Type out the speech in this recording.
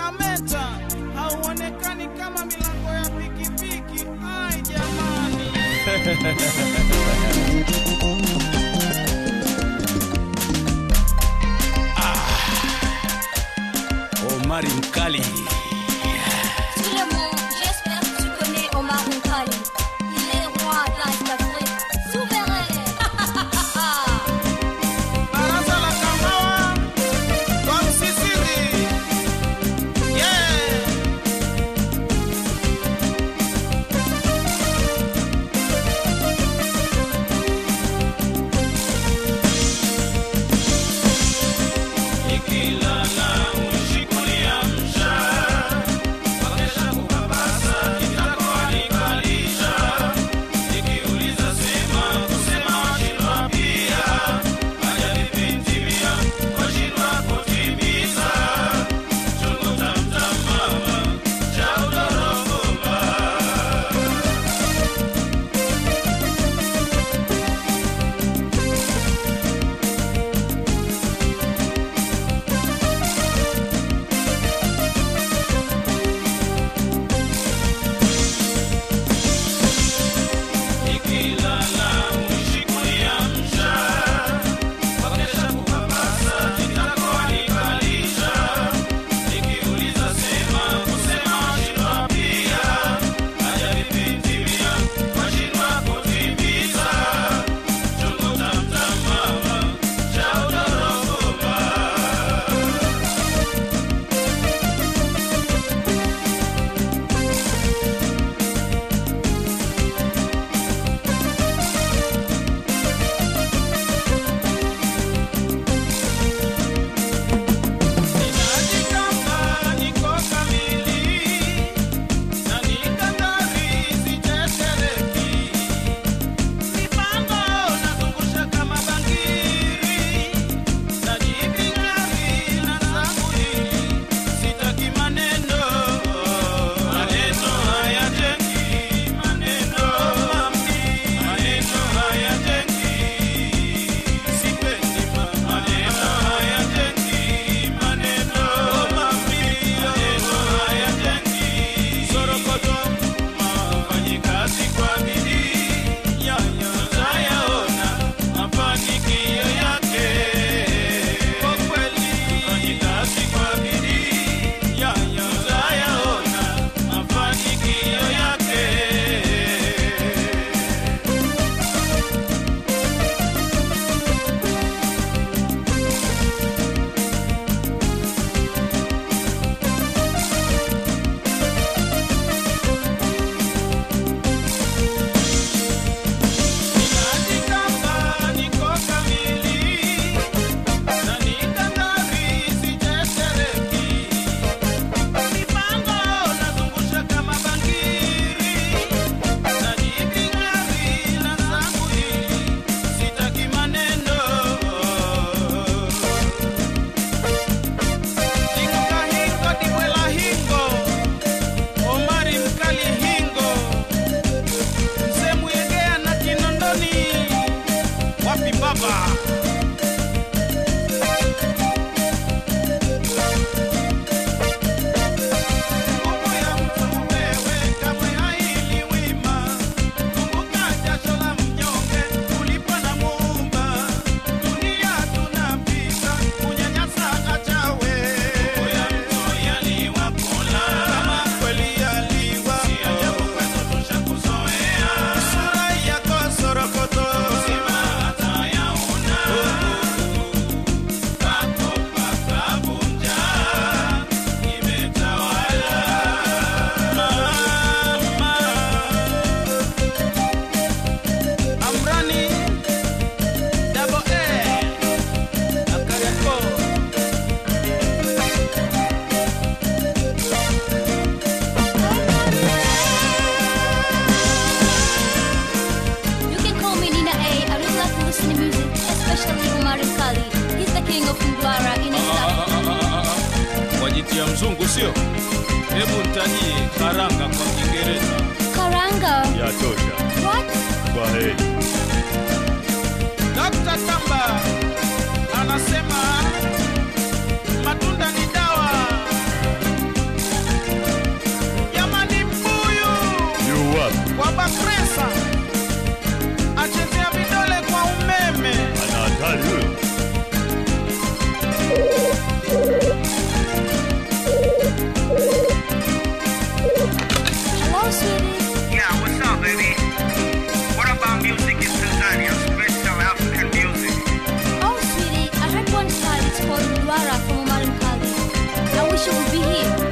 unameta, hauonekani kama milango ya pikipiki. Ai jamani. Omari Mkali. J'espère que tu connais Omar Mkali. Il est roi d'Est Afrique, souverain. Baraza la Kahawa kwa Msisiri. Yeah. Ikilala ushikulia msha, wakesha kupapasa kitako alikalisha. Ikiuliza sema kusema washindwa pia, haja vipintimia washindwa kutimiza. Chungu tamtamama cha udorogomba. Ikilala ushikulia msha, wakesha kupapasa kitako alikalisha. Ikiuliza sema kusema washindwa pia, haja vipintimia washindwa kutimiza. Chungu tamtamama cha udorogomba. Ninajigamba niko kamili, na nikadari sitetereki. Mipango nazungusha kama bangiri, najibingari na zangu hili. Sitaki maneno, maneno hayajengi, maneno mami, maneno hayajengi. Sipendi maneno hayajengi, maneno mami, maneno hayajengi. Sorokoto mafanyi kazi kwa bidii, nyanya utayaona mafanikio yake. Kwa kweli fanyi kazi kwa bidii, nyanya utayaona mafanikio yake. Ninajigamba niko kamili, na nikadari sitetereki. Mipango nazungusha kama bangiri, najibingari na zangu hili. Sitaki maneno. Hingo hingo dibwela hingo, Omari Mkali hingo. Msemu Yegea na Kinondoni, wapi baba? Nguvu ya mtu umeweka mwehaili wima. Kumbuka jasho la mnyonge ulipa na Muumba. Dunia tunapita, kunyanyasa achawe. Nguvu ya mtu yaliwa kula, kama kweli yaliwa. Si ajabu kwetu tushakuzoea. Sura yako sorokoto, uzima hata yaona. Pako pakabunja, imetawala. Mama Amrani Double A Akariako. You can call me Nina A. I really like to listen to music, especially Omar Mkali. He's the king of Ndwara in East Africa. Wajitia mzungu sio? Hebu nitajie karanga kwa Kiingereza. Karanga. Yatosha. What? Kwa heri. Dr. Tamba anasema matunda ni dawa. will be here.